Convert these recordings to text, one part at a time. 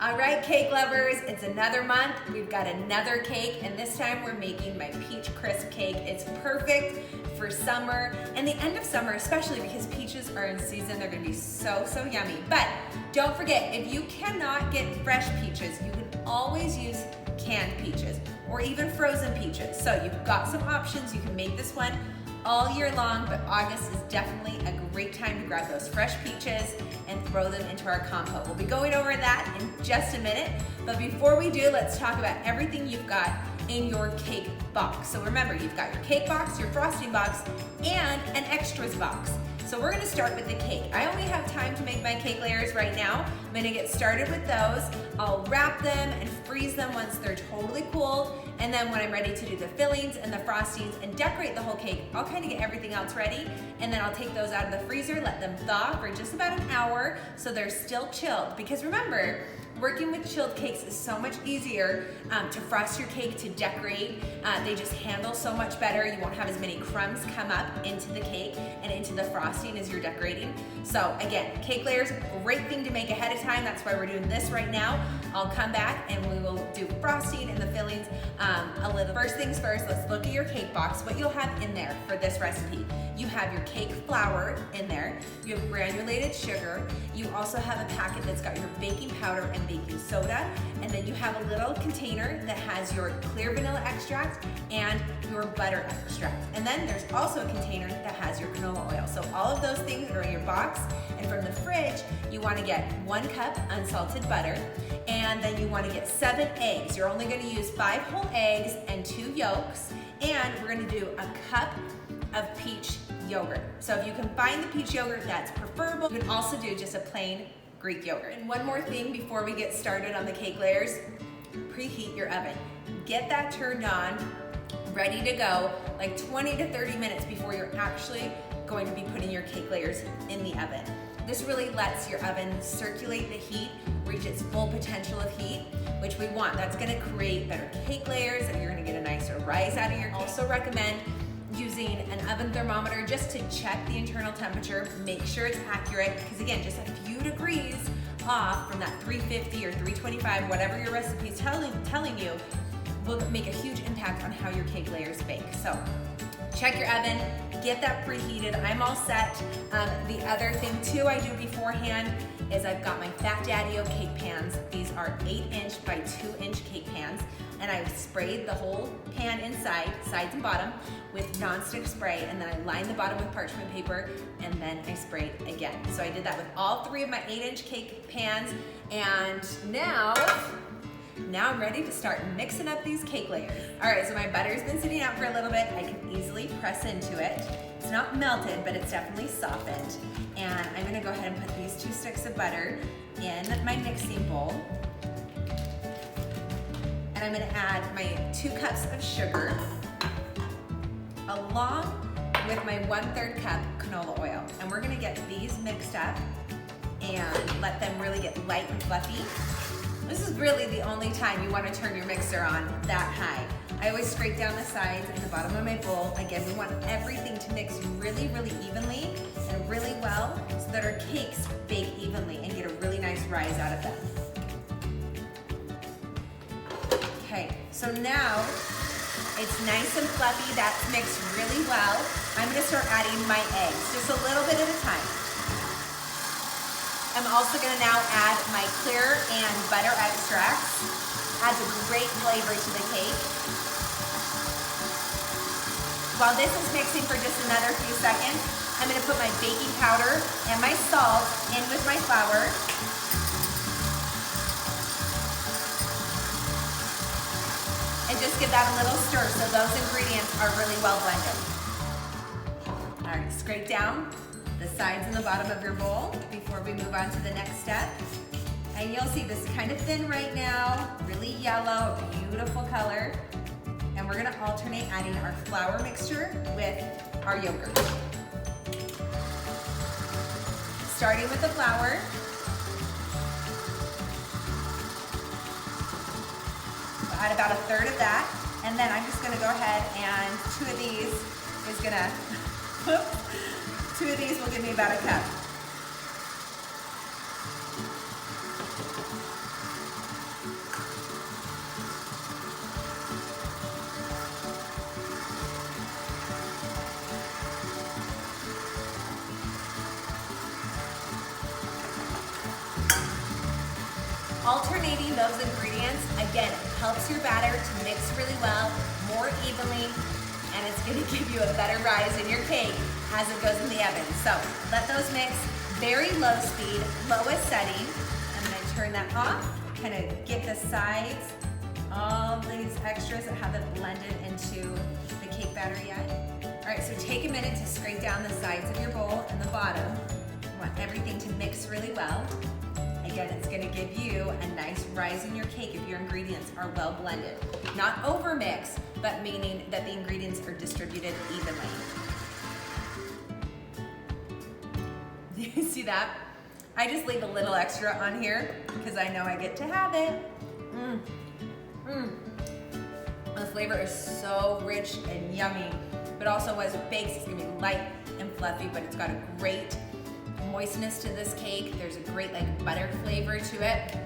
All right, cake lovers, it's another month. We've got another cake, and this time we're making my peach crisp cake. It's perfect for summer and the end of summer, especially because peaches are in season. They're gonna be so yummy. But don't forget, if you cannot get fresh peaches, you can always use canned peaches or even frozen peaches. So you've got some options. You can make this one all year long, but August is definitely a great time to grab those fresh peaches and throw them into our compote. We'll be going over that in just a minute, but before we do, let's talk about everything you've got in your cake box. So remember, you've got your cake box, your frosting box, and an extras box. So we're gonna start with the cake. I only have time to make my cake layers right now. I'm gonna get started with those. I'll wrap them and freeze them once they're totally cool. And then when I'm ready to do the fillings and the frostings and decorate the whole cake, I'll kind of get everything else ready. And then I'll take those out of the freezer, let them thaw for just about an hour so they're still chilled. Because remember, working with chilled cakes is so much easier to frost your cake, to decorate. They just handle so much better. You won't have as many crumbs come up into the cake and into the frosting as you're decorating. So again, cake layers, great thing to make ahead of time. That's why we're doing this right now. I'll come back and we will do frosting and the fillings a little. First things first, let's look at your cake box. What you'll have in there for this recipe. You have your cake flour in there. You have granulated sugar. You also have a packet that's got your baking powder and baking soda. And then you have a little container that has your clear vanilla extract and your butter extract. And then there's also a container that has your canola oil. So all of those things are in your box. And from the fridge, you want to get 1 cup unsalted butter. And then you want to get 7 eggs. You're only going to use 5 whole eggs and 2 yolks. And we're going to do a cup of peach yogurt. So if you can find the peach yogurt, that's preferable. You can also do just a plain Greek yogurt. And one more thing before we get started on the cake layers, preheat your oven. Get that turned on, ready to go, like 20 to 30 minutes before you're actually going to be putting your cake layers in the oven. This really lets your oven circulate the heat, reach its full potential of heat, which we want. That's gonna create better cake layers, and you're gonna get a nicer rise out of your cake. Also recommend using an oven thermometer just to check the internal temperature, make sure it's accurate, because again, just a few degrees off from that 350 or 325, whatever your recipe is telling you, will make a huge impact on how your cake layers bake. So check your oven, get that preheated. I'm all set. The other thing too I do beforehand is I've got my Fat Daddy-O cake pans. These are 8-inch by 2-inch cake pans, and I've sprayed the whole pan inside, sides and bottom, with nonstick spray, and then I lined the bottom with parchment paper, and then I sprayed again. So I did that with all 3 of my 8-inch cake pans, and now I'm ready to start mixing up these cake layers. All right, so my butter's been sitting out for a little bit. I can easily press into it. It's not melted, but it's definitely softened. And I'm gonna go ahead and put these 2 sticks of butter in my mixing bowl. And I'm gonna add my 2 cups of sugar along with my 1/3 cup canola oil. And we're gonna get these mixed up and let them really get light and fluffy. This is really the only time you want to turn your mixer on that high. I always scrape down the sides and the bottom of my bowl. Again, we want everything to mix really evenly and really well so that our cakes bake evenly and get a really nice rise out of them. Okay, so now it's nice and fluffy. That's mixed really well. I'm going to start adding my eggs, just a little bit at a time. I'm also going to now add my clear and butter extracts. Adds a great flavor to the cake. While this is mixing for just another few seconds, I'm going to put my baking powder and my salt in with my flour. And just give that a little stir so those ingredients are really well blended. All right, scrape down the sides and the bottom of your bowl before we move on to the next step. And you'll see this is kind of thin right now, really yellow, beautiful color. And we're gonna alternate adding our flour mixture with our yogurt. Starting with the flour. We'll add about 1/3 of that. And then I'm just gonna go ahead and 2 of these is gonna, 2 of these will give me about 1 cup. Alternating those ingredients, again, helps your batter to mix really well, more evenly, and it's gonna give you a better rise in your cake as it goes in the oven. So let those mix, very low speed, lowest setting. I'm gonna turn that off, kind of get the sides, all these extras that haven't blended into the cake batter yet. All right, so take a minute to scrape down the sides of your bowl and the bottom. You want everything to mix really well. Again, it's gonna give you a nice rise in your cake if your ingredients are well blended. Not over mixed, but meaning that the ingredients are distributed evenly. You see that? I just leave a little extra on here because I know I get to have it. The flavor is so rich and yummy, but also as it bakes, it's gonna be light and fluffy, but it's got a great moistness to this cake. There's a great like butter flavor to it.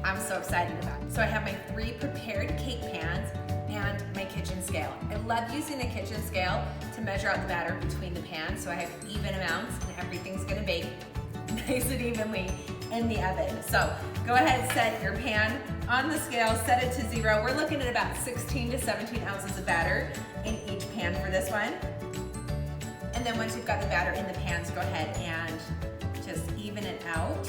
I'm so excited about it. So I have my 3 prepared cake pans and my kitchen scale. I love using a kitchen scale to measure out the batter between the pans so I have even amounts and everything's gonna bake nice and evenly in the oven. So go ahead, set your pan on the scale, set it to 0. We're looking at about 16 to 17 ounces of batter in each pan for this one. And then once you've got the batter in the pans, go ahead and just even it out.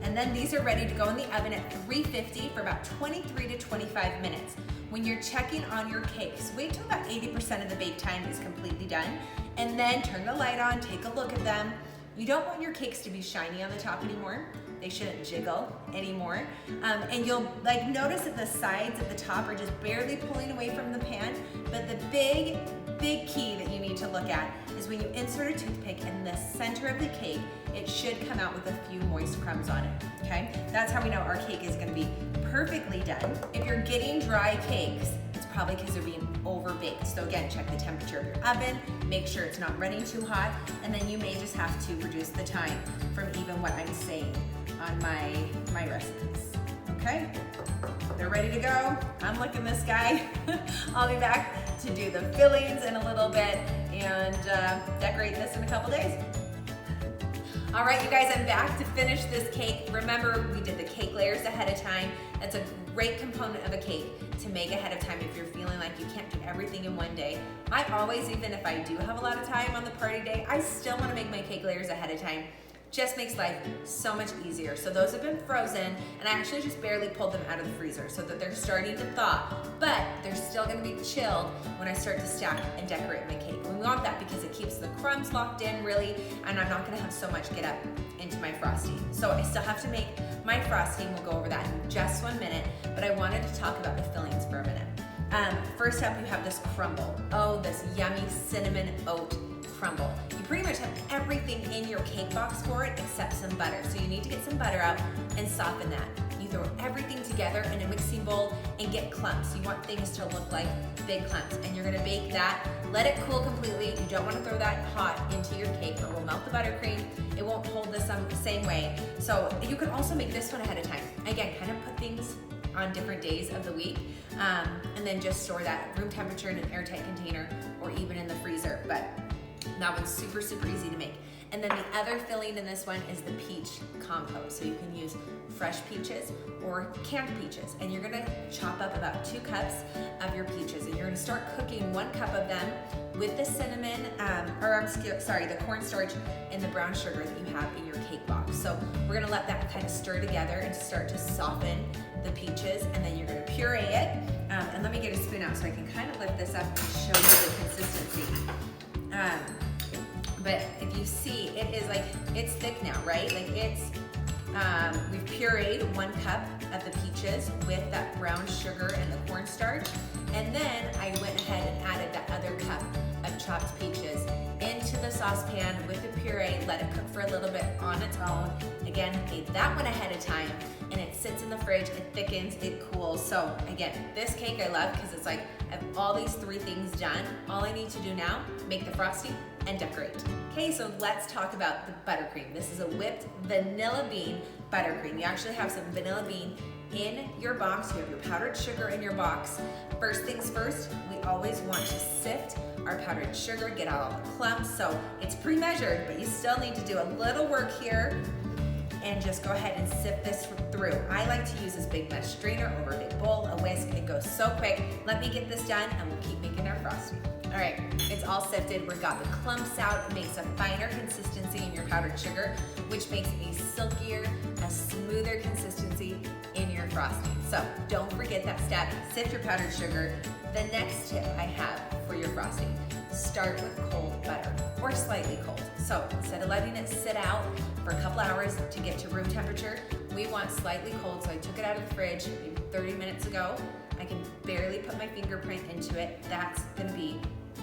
And then these are ready to go in the oven at 350 for about 23 to 25 minutes. When you're checking on your cakes, wait till about 80% of the bake time is completely done, and then turn the light on, take a look at them. You don't want your cakes to be shiny on the top anymore. They shouldn't jiggle anymore. And you'll like notice that the sides at the top are just barely pulling away from the pan, but the big key that you need to look at is when you insert a toothpick in the center of the cake, it should come out with a few moist crumbs on it, okay? That's how we know our cake is gonna be perfectly done. If you're getting dry cakes, it's probably because they're being over-baked. So again, check the temperature of your oven, make sure it's not running too hot, and then you may just have to reduce the time from even what I'm saying on my recipes, okay? They're ready to go. I'm licking this guy. I'll be back to do the fillings in a little bit and decorate this in a couple days. All right, you guys, I'm back to finish this cake. Remember, we did the cake layers ahead of time. That's a great component of a cake to make ahead of time if you're feeling like you can't do everything in one day. I always, even if I do have a lot of time on the party day, I still wanna make my cake layers ahead of time. Just makes life so much easier. So those have been frozen, and I actually just barely pulled them out of the freezer so that they're starting to thaw, but they're still gonna be chilled when I start to stack and decorate my cake. We want that because it keeps the crumbs locked in really, and I'm not gonna have so much get up into my frosting. So I still have to make my frosting. We'll go over that in just 1 minute, but I wanted to talk about the fillings for a minute. First up, you have this crumble. Oh, this yummy cinnamon oat crumble. You pretty much have everything in your cake box for it except some butter. So you need to get some butter out and soften that. You throw everything together in a mixing bowl and get clumps. You want things to look like big clumps, and you're gonna bake that. Let it cool completely. You don't wanna throw that hot into your cake, or it will melt the buttercream. It won't hold the same way. So you can also make this one ahead of time. Again, kind of put things on different days of the week, and then just store that room temperature in an airtight container or even in the freezer. But that one's super, super easy to make. And then the other filling in this one is the peach compote. So you can use fresh peaches or canned peaches. And you're gonna chop up about 2 cups of your peaches. And you're gonna start cooking 1 cup of them with the cinnamon, the cornstarch and the brown sugar that you have in your cake box. So we're gonna let that kind of stir together and start to soften the peaches. And then you're gonna puree it. And let me get a spoon out so I can kind of lift this up and show you the consistency. But if you see, it is like, it's thick now, right? Like we've pureed 1 cup of the peaches with that brown sugar and the cornstarch. And then I went ahead and added that other cup of chopped peaches into the saucepan with the puree, let it cook for a little bit on its own. Again, made that one ahead of time, and it sits in the fridge, it thickens, it cools. So again, this cake I love because it's like, I have all these 3 things done. All I need to do now, make the frosting and decorate. Okay, so let's talk about the buttercream. This is a whipped vanilla bean buttercream. You actually have some vanilla bean in your box. You have your powdered sugar in your box. First things first, we always want to sift our powdered sugar, get out all the clumps. So it's pre-measured, but you still need to do a little work here. and just go ahead and sift this through. I like to use this big mesh strainer over a big bowl, a whisk. It goes so quick. Let me get this done and we'll keep making our frosting. All right, it's all sifted. We've got the clumps out. It makes a finer consistency in your powdered sugar, which makes a silkier, a smoother consistency in your frosting. So don't forget that step. Sift your powdered sugar. The next tip I have for your frosting, start with cold butter or slightly cold. So instead of letting it sit out for a couple hours to get to room temperature, we want slightly cold. So I took it out of the fridge maybe 30 minutes ago. I can barely put my fingerprint into it. That's gonna be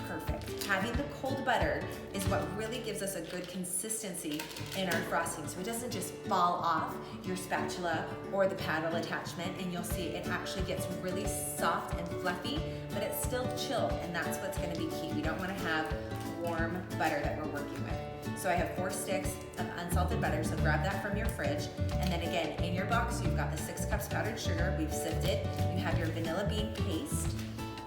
perfect. Having the cold butter is what really gives us a good consistency in our frosting, so it doesn't just fall off your spatula or the paddle attachment, and you'll see it actually gets really soft and fluffy, but it's still chilled, and that's what's going to be key. We don't want to have warm butter that we're working with. So I have 4 sticks of unsalted butter, so grab that from your fridge, and then again, in your box, you've got the 6 cups powdered sugar, we've sifted, you have your vanilla bean paste,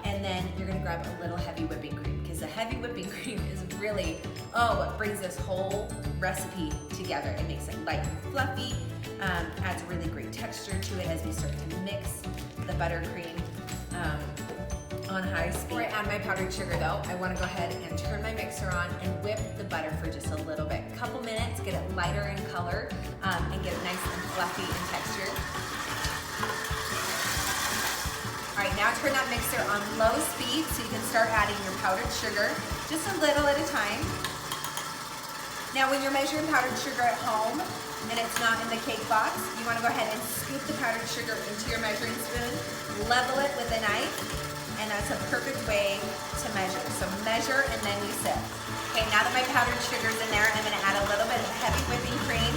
and then you're gonna grab a little heavy whipping cream, because the heavy whipping cream is really, what brings this whole recipe together. It makes it light and fluffy, adds a really great texture to it as we start to mix the buttercream on high speed. Before I add my powdered sugar though, I wanna go ahead and turn my mixer on and whip the butter for just a little bit. Couple minutes, get it lighter in color, and get it nice and fluffy in texture. All right, now turn that mixer on low speed so you can start adding your powdered sugar, just a little at a time. Now when you're measuring powdered sugar at home and it's not in the cake box, you wanna go ahead and scoop the powdered sugar into your measuring spoon, level it with a knife, and that's a perfect way to measure. So measure and then you sift. Okay, now that my powdered sugar's in there, I'm gonna add a little bit of heavy whipping cream.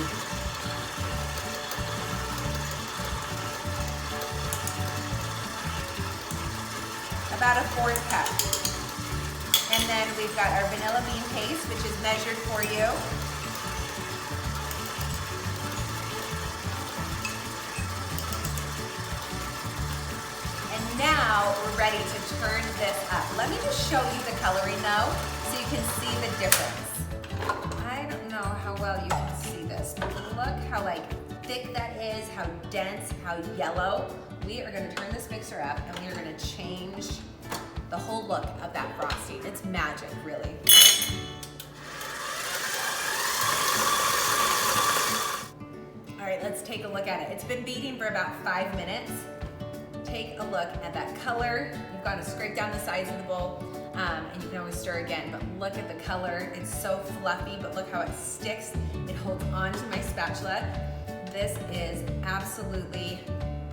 About a 1/4 cup. And then we've got our vanilla bean paste, which is measured for you. And now we're ready to turn this up. Let me just show you the coloring though, so you can see the difference. I don't know how well you can see this, but look how thick that is, how dense, how yellow. We are gonna turn this mixer up and we are gonna change the whole look of that frosting. It's magic, really. All right, let's take a look at it. It's been beating for about 5 minutes. Take a look at that color. You've got to scrape down the sides of the bowl, and you can always stir again, but look at the color. It's so fluffy, but look how it sticks. It holds onto my spatula. This is absolutely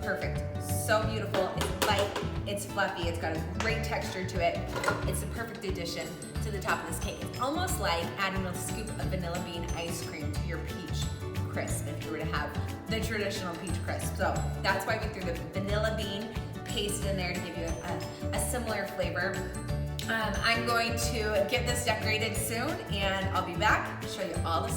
perfect. So beautiful. It's light, it's fluffy, it's got a great texture to it. It's the perfect addition to the top of this cake. It's almost like adding a scoop of vanilla bean ice cream to your peach crisp if you were to have the traditional peach crisp. So that's why we threw the vanilla bean paste in there to give you a similar flavor. I'm going to get this decorated soon and I'll be back to show you all the